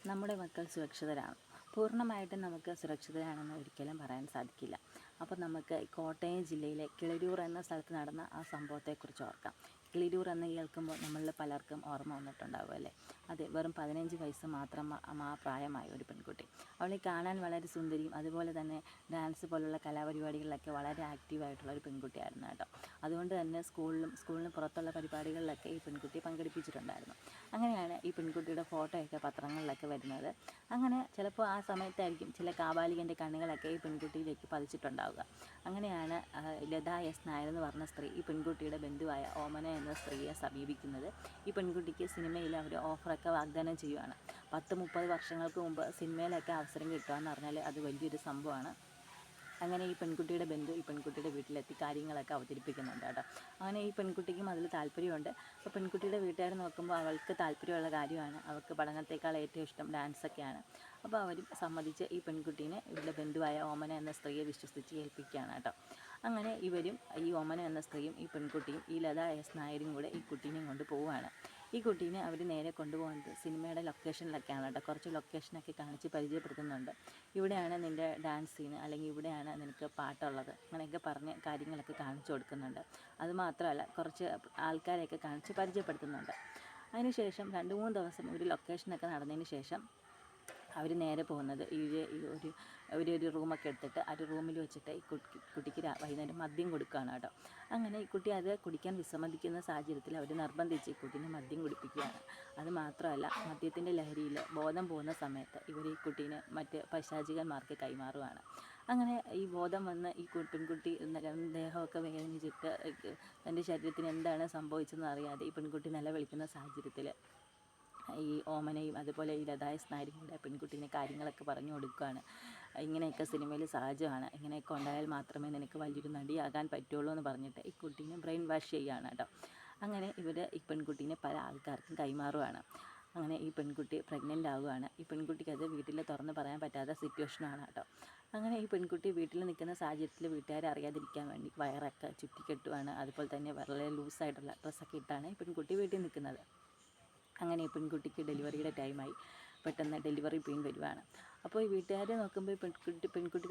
നമ്മുടെ മക്കൾ സുരക്ഷിതരാണ്. പൂർണ്ണമായിട്ടും നമുക്ക് സുരക്ഷിതരാണെന്ന് ഒരിക്കലും പറയാൻ സാധിക്കില്ല. അപ്പോൾ നമുക്ക് കോട്ടയം ജില്ലയിലെ കിളിരൂർ എന്ന സ്ഥലത്ത് നടന്ന ആ സംഭവത്തെക്കുറിച്ച് ഓർക്കാം. കിളിരൂർ എന്ന് കേൾക്കുമ്പോൾ നമ്മളിൽ പലർക്കും ഓർമ്മ വന്നിട്ടുണ്ടാകും അല്ലേ? അതെ, വെറും 15 വയസ്സ് മാത്രം പ്രായമായ ഒരു പെൺകുട്ടി. അവളെ കാണാൻ വളരെ സുന്ദരിയും അതുപോലെ തന്നെ ഡാൻസ് പോലുള്ള കലാപരിപാടികളിലൊക്കെ വളരെ ആക്റ്റീവായിട്ടുള്ള ഒരു പെൺകുട്ടിയായിരുന്നു കേട്ടോ. അതുകൊണ്ട് തന്നെ സ്കൂളിന് പുറത്തുള്ള പരിപാടികളിലൊക്കെ ഈ പെൺകുട്ടി പങ്കെടുപ്പിച്ചിട്ടുണ്ടായിരുന്നു. അങ്ങനെയാണ് ഈ പെൺകുട്ടിയുടെ ഫോട്ടോയൊക്കെ പത്രങ്ങളിലൊക്കെ വരുന്നത്. അങ്ങനെ ചിലപ്പോൾ ആ സമയത്തായിരിക്കും ചില കാബാലികൻ്റെ കണ്ണുകളൊക്കെ ഈ പെൺകുട്ടിയിലേക്ക് പതിച്ചിട്ടുണ്ടാവുക. അങ്ങനെയാണ് ലത എസ് നായർ എന്ന് പറഞ്ഞ സ്ത്രീ ഈ പെൺകുട്ടിയുടെ ബന്ധുവായ ഓമന എന്ന സ്ത്രീയെ സമീപിക്കുന്നത്. ഈ പെൺകുട്ടിക്ക് സിനിമയിൽ അവർ ഓഫറൊക്കെ വാഗ്ദാനം ചെയ്യുവാണ്. 10-30 വർഷങ്ങൾക്ക് മുമ്പ് സിനിമയിലൊക്കെ അവസരം കിട്ടുക എന്ന് പറഞ്ഞാൽ അത് വലിയൊരു സംഭവമാണ്. അങ്ങനെ ഈ പെൺകുട്ടിയുടെ ബന്ധു ഈ പെൺകുട്ടിയുടെ വീട്ടിലെത്തി കാര്യങ്ങളൊക്കെ അവതരിപ്പിക്കുന്നുണ്ട് കേട്ടോ. അങ്ങനെ ഈ പെൺകുട്ടിക്കും അതിൽ താല്പര്യമുണ്ട്. അപ്പോൾ പെൺകുട്ടിയുടെ വീട്ടുകാർ നോക്കുമ്പോൾ അവൾക്ക് താല്പര്യമുള്ള കാര്യമാണ്, അവൾക്ക് പഠനത്തേക്കാൾ ഏറ്റവും ഇഷ്ടം ഡാൻസൊക്കെയാണ്. അപ്പോൾ അവരും സമ്മതിച്ച് ഈ പെൺകുട്ടീനെ ഇവരുടെ ബന്ധുവായ ഓമന എന്ന സ്ത്രീയെ വിശ്വസിച്ച് ഏൽപ്പിക്കുകയാണ് കേട്ടോ. അങ്ങനെ ഇവരും ഈ ഓമന എന്ന സ്ത്രീയും ഈ പെൺകുട്ടിയും ഈ ലത എസ് നായരും കൂടെ ഈ കുട്ടീനെയും കൊണ്ട് പോവുകയാണ്. ഈ കുട്ടീനെ അവർ നേരെ കൊണ്ടുപോകുന്നത് സിനിമയുടെ ലൊക്കേഷനിലൊക്കെയാണ് കേട്ടോ. കുറച്ച് ലൊക്കേഷനൊക്കെ കാണിച്ച് പരിചയപ്പെടുത്തുന്നുണ്ട്. ഇവിടെയാണ് നിൻ്റെ ഡാൻസ് സീന്, അല്ലെങ്കിൽ ഇവിടെയാണ് നിനക്ക് പാട്ടുള്ളത്, അങ്ങനെയൊക്കെ പറഞ്ഞ് കാര്യങ്ങളൊക്കെ കാണിച്ചു കൊടുക്കുന്നുണ്ട്. അതുമാത്രമല്ല കുറച്ച് ആൾക്കാരെയൊക്കെ കാണിച്ച് പരിചയപ്പെടുത്തുന്നുണ്ട്. അതിനുശേഷം 2-3 ദിവസം ഒരു ലൊക്കേഷനൊക്കെ നടന്നതിന് ശേഷം അവർ നേരെ പോകുന്നത് ഒരു റൂമൊക്കെ എടുത്തിട്ട് ആ ഒരു റൂമിൽ വെച്ചിട്ട് ഈ കുട്ടിക്ക് വൈകുന്നേരം മദ്യം കൊടുക്കുകയാണ് കേട്ടോ. അങ്ങനെ ഈ കുട്ടി അത് കുടിക്കാൻ വിസമ്മതിക്കുന്ന സാഹചര്യത്തിൽ അവർ നിർബന്ധിച്ച് ഈ കുട്ടീനെ മദ്യം കുടിപ്പിക്കുകയാണ്. അത് മാത്രമല്ല മദ്യത്തിൻ്റെ ലഹരിയിൽ ബോധം പോകുന്ന സമയത്ത് ഇവർ ഈ കുട്ടീനെ മറ്റ് പൈശാചികന്മാർക്ക് കൈമാറുകയാണ്. അങ്ങനെ ഈ ബോധം വന്ന് ഈ പെൺകുട്ടി ദേഹമൊക്കെ വേദനിച്ചിട്ട് തൻ്റെ ശരീരത്തിന് എന്താണ് സംഭവിച്ചതെന്ന് അറിയാതെ ഈ പെൺകുട്ടി നിലവിളിക്കുന്ന സാഹചര്യത്തിൽ ഈ ഓമനയും അതുപോലെ ഈ ലത എസ് നായരും കൂടെ പെൺകുട്ടീനെ കാര്യങ്ങളൊക്കെ പറഞ്ഞു കൊടുക്കുകയാണ്. ഇങ്ങനെയൊക്കെ സിനിമയിൽ സഹജമാണ്, ഇങ്ങനെയൊക്കെ ഉണ്ടായാൽ മാത്രമേ നിനക്ക് വലിയൊരു നടിയാകാൻ പറ്റുള്ളൂ എന്ന് പറഞ്ഞിട്ട് ഈ കുട്ടീനെ ബ്രെയിൻ വാഷ് ചെയ്യുകയാണ് കേട്ടോ. അങ്ങനെ ഇവർ ഈ പെൺകുട്ടീനെ പല ആൾക്കാർക്കും കൈമാറുകയാണ്. അങ്ങനെ ഈ പെൺകുട്ടി പ്രഗ്നൻ്റ് ആവുകയാണ്. ഈ പെൺകുട്ടിക്ക് അത് വീട്ടിൽ തുറന്ന് പറയാൻ പറ്റാത്ത സിറ്റുവേഷനാണ് കേട്ടോ. അങ്ങനെ ഈ പെൺകുട്ടി വീട്ടിൽ നിൽക്കുന്ന സാഹചര്യത്തിൽ വീട്ടുകാരെ അറിയാതിരിക്കാൻ വേണ്ടി വയറൊക്കെ ചുറ്റിക്കെട്ടുവാണ്. അതുപോലെ തന്നെ വളരെ ലൂസായിട്ടുള്ള ഡ്രസ്സൊക്കെ ഇട്ടാണ് ഈ പെൺകുട്ടി വീട്ടിൽ നിൽക്കുന്നത്. അങ്ങനെ ഈ പെൺകുട്ടിക്ക് ഡെലിവറിയുടെ ടൈമായി. പെട്ടെന്ന് ഡെലിവറി പെയിൻ വരുവാണ്. അപ്പോൾ ഈ വീട്ടുകാരെ നോക്കുമ്പോൾ പെൺകുട്ടി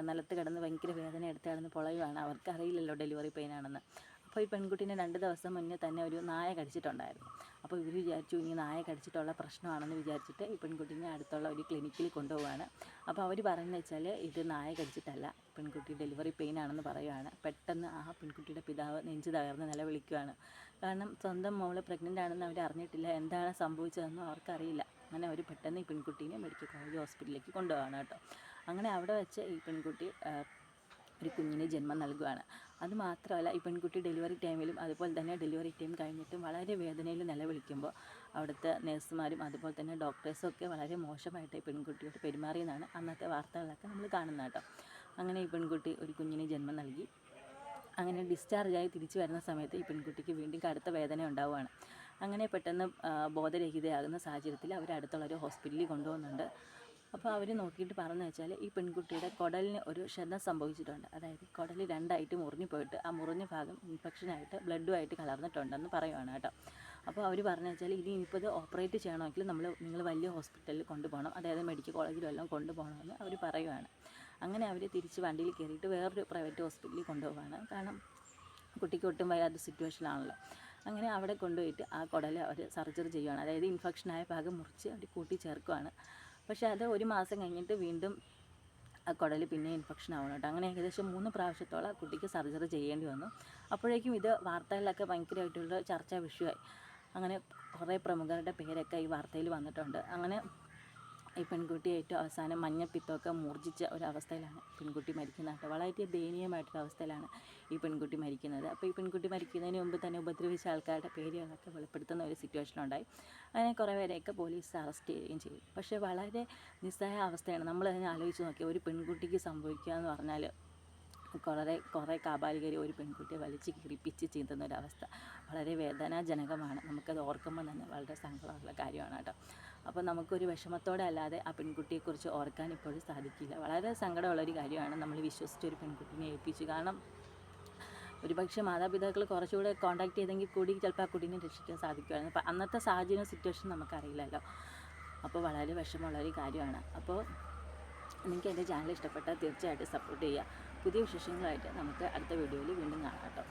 നിലത്ത് കിടന്ന് ഭയങ്കര വേദന എടുത്ത് കിടന്ന് പൊളയുവാണ്. അവർക്കറിയില്ലല്ലോ ഡെലിവറി പെയിനാണെന്ന്. അപ്പോൾ ഈ പെൺകുട്ടീനെ 2 ദിവസം മുന്നേ തന്നെ ഒരു നായ കടിച്ചിട്ടുണ്ടായിരുന്നു. അപ്പോൾ ഇവർ വിചാരിച്ചു ഇനി നായ കടിച്ചിട്ടുള്ള പ്രശ്നമാണെന്ന് വിചാരിച്ചിട്ട് ഈ പെൺകുട്ടീനെ അടുത്തുള്ള ഒരു ക്ലിനിക്കിൽ കൊണ്ടുപോവുകയാണ്. അപ്പോൾ അവർ പറയുന്നത് വെച്ചാൽ ഇത് നായ കടിച്ചിട്ടല്ല, പെൺകുട്ടി ഡെലിവറി പെയിൻ ആണെന്ന് പറയുകയാണ്. പെട്ടെന്ന് ആ പെൺകുട്ടിയുടെ പിതാവ് നെഞ്ച് തകർന്ന് നിലവിളിക്കുകയാണ്. കാരണം സ്വന്തം മോള് പ്രഗ്നൻ്റ് ആണെന്ന് അവർ അറിഞ്ഞിട്ടില്ല, എന്താണ് സംഭവിച്ചതെന്നും അവർക്കറിയില്ല. അങ്ങനെ അവർ പെട്ടെന്ന് ഈ പെൺകുട്ടീനെ മെഡിക്കൽ കോളേജ് ഹോസ്പിറ്റലിലേക്ക് കൊണ്ടുപോകാണ് കേട്ടോ. അങ്ങനെ അവിടെ വെച്ച് ഈ പെൺകുട്ടി ഒരു കുഞ്ഞിന് ജന്മം നൽകുകയാണ്. അതുമാത്രമല്ല ഈ പെൺകുട്ടി ഡെലിവറി ടൈമിലും അതുപോലെ തന്നെ ഡെലിവറി ടൈം കഴിഞ്ഞിട്ടും വളരെ വേദനയിൽ നിലവിളിക്കുമ്പോൾ അവിടുത്തെ നഴ്സുമാരും അതുപോലെ തന്നെ ഡോക്ടേഴ്സും ഒക്കെ വളരെ മോശമായിട്ട് ഈ പെൺകുട്ടിയോട് പെരുമാറിയെന്നാണ് അന്നത്തെ വാർത്തകളിലൊക്കെ നമ്മൾ കാണുന്നത് കേട്ടോ. അങ്ങനെ ഈ പെൺകുട്ടി ഒരു കുഞ്ഞിന് ജന്മം നൽകി. അങ്ങനെ ഡിസ്ചാർജായി തിരിച്ചു വരുന്ന സമയത്ത് ഈ പെൺകുട്ടിക്ക് വീണ്ടും കടുത്ത വേദന ഉണ്ടാവുകയാണ്. അങ്ങനെ പെട്ടെന്ന് ബോധരഹിതയാകുന്ന സാഹചര്യത്തിൽ അവർ അടുത്തുള്ളൊരു ഹോസ്പിറ്റലിൽ കൊണ്ടുപോകുന്നുണ്ട്. അപ്പോൾ അവർ നോക്കിയിട്ട് പറഞ്ഞു വെച്ചാൽ ഈ പെൺകുട്ടിയുടെ കുടലിന് ഒരു ക്ഷതം സംഭവിച്ചിട്ടുണ്ട്. അതായത് കുടൽ 2ആയിട്ട് മുറിഞ്ഞു പോയിട്ട് ആ മുറിഞ്ഞ ഭാഗം ഇൻഫെക്ഷനായിട്ട് ബ്ലഡുമായിട്ട് കലർന്നിട്ടുണ്ടെന്ന് പറയുവാണ് കേട്ടോ. അപ്പോൾ അവർ പറഞ്ഞു വെച്ചാൽ ഇനിയിപ്പോൾ ഇത് ഓപ്പറേറ്റ് ചെയ്യണമെങ്കിൽ നിങ്ങൾ വലിയ ഹോസ്പിറ്റലിൽ കൊണ്ടുപോകണം, അതായത് മെഡിക്കൽ കോളേജിലും എല്ലാം കൊണ്ടുപോകണമെന്ന് അവർ പറയുവാണ്. അങ്ങനെ അവർ തിരിച്ച് വണ്ടിയിൽ കയറിയിട്ട് വേറൊരു പ്രൈവറ്റ് ഹോസ്പിറ്റലിൽ കൊണ്ടുപോവാണ്. കാരണം കുട്ടിക്ക് ഒട്ടും വയ്യാത്ത സിറ്റുവേഷനാണല്ലോ. അങ്ങനെ അവിടെ കൊണ്ടുപോയിട്ട് ആ കുടൽ അവർ സർജറി ചെയ്യുകയാണ്. അതായത് ഇൻഫെക്ഷനായ ഭാഗം മുറിച്ച് അവർ കൂട്ടിച്ചേർക്കുകയാണ്. പക്ഷേ അത് 1 മാസം കഴിഞ്ഞിട്ട് വീണ്ടും ആ കുടൽ പിന്നെ ഇൻഫെക്ഷൻ ആവണം കേട്ടോ. അങ്ങനെ ഏകദേശം 3 പ്രാവശ്യത്തോളം ആ കുട്ടിക്ക് സർജറി ചെയ്യേണ്ടി വന്നു. അപ്പോഴേക്കും ഇത് വാർത്തകളിലൊക്കെ ഭയങ്കരമായിട്ടുള്ള ചർച്ചാ വിഷയമായി. അങ്ങനെ കുറേ പ്രമുഖരുടെ പേരൊക്കെ ഈ വാർത്തയിൽ വന്നിട്ടുണ്ട്. അങ്ങനെ ഈ പെൺകുട്ടി ഏറ്റവും അവസാനം മഞ്ഞപ്പിത്തമൊക്കെ മൂർജിച്ച ഒരവസ്ഥയിലാണ് പെൺകുട്ടി മരിക്കുന്നത് കേട്ടോ. വളരെ ദയനീയമായിട്ടൊരവസ്ഥയിലാണ് ഈ പെൺകുട്ടി മരിക്കുന്നത്. അപ്പോൾ ഈ പെൺകുട്ടി മരിക്കുന്നതിന് മുമ്പ് തന്നെ ഉപദ്രവിച്ച ആൾക്കാരുടെ പേരുകളൊക്കെ വെളിപ്പെടുത്തുന്ന ഒരു സിറ്റുവേഷൻ ഉണ്ടായി. അങ്ങനെ കുറേ പേരെയൊക്കെ പോലീസ് അറസ്റ്റ് ചെയ്യുകയും ചെയ്തു. പക്ഷേ വളരെ നിസ്സഹായ അവസ്ഥയാണ്. നമ്മൾ അതിനെ ആലോചിച്ച് നോക്കിയാൽ ഒരു പെൺകുട്ടിക്ക് സംഭവിക്കുക എന്ന് പറഞ്ഞാൽ കുറേ കാബാലികർ ഒരു പെൺകുട്ടിയെ വലിച്ച് കീറിപ്പിച്ച് ചീന്തുന്ന ഒരവസ്ഥ വളരെ വേദനാജനകമാണ്. നമുക്കത് ഓർക്കുമ്പോൾ തന്നെ വളരെ സങ്കടമുള്ള കാര്യമാണ് കേട്ടോ. അപ്പോൾ നമുക്കൊരു വിഷമത്തോടെ അല്ലാതെ ആ പെൺകുട്ടിയെക്കുറിച്ച് ഓർക്കാൻ ഇപ്പോഴും സാധിക്കില്ല. വളരെ സങ്കടമുള്ളൊരു കാര്യമാണ് നമ്മൾ വിശ്വസിച്ചൊരു പെൺകുട്ടിനെ ഏൽപ്പിച്ചു. കാരണം ഒരുപക്ഷെ മാതാപിതാക്കൾ കുറച്ചുകൂടെ കോൺടാക്ട് ചെയ്തെങ്കിൽ കൂടി ചിലപ്പോൾ ആ കുട്ടീനെ രക്ഷിക്കാൻ സാധിക്കുമായിരുന്നു. അപ്പോൾ അന്നത്തെ സാഹചര്യം സിറ്റുവേഷൻ നമുക്കറിയില്ലല്ലോ. അപ്പോൾ വളരെ വിഷമമുള്ളൊരു കാര്യമാണ്. അപ്പോൾ നിങ്ങൾക്ക് എൻ്റെ ചാനൽ ഇഷ്ടപ്പെട്ടാൽ തീർച്ചയായിട്ടും സപ്പോർട്ട് ചെയ്യുക. പുതിയ വിശേഷങ്ങളായിട്ട് നമുക്ക് അടുത്ത വീഡിയോയിൽ വീണ്ടും കാണാം കേട്ടോ.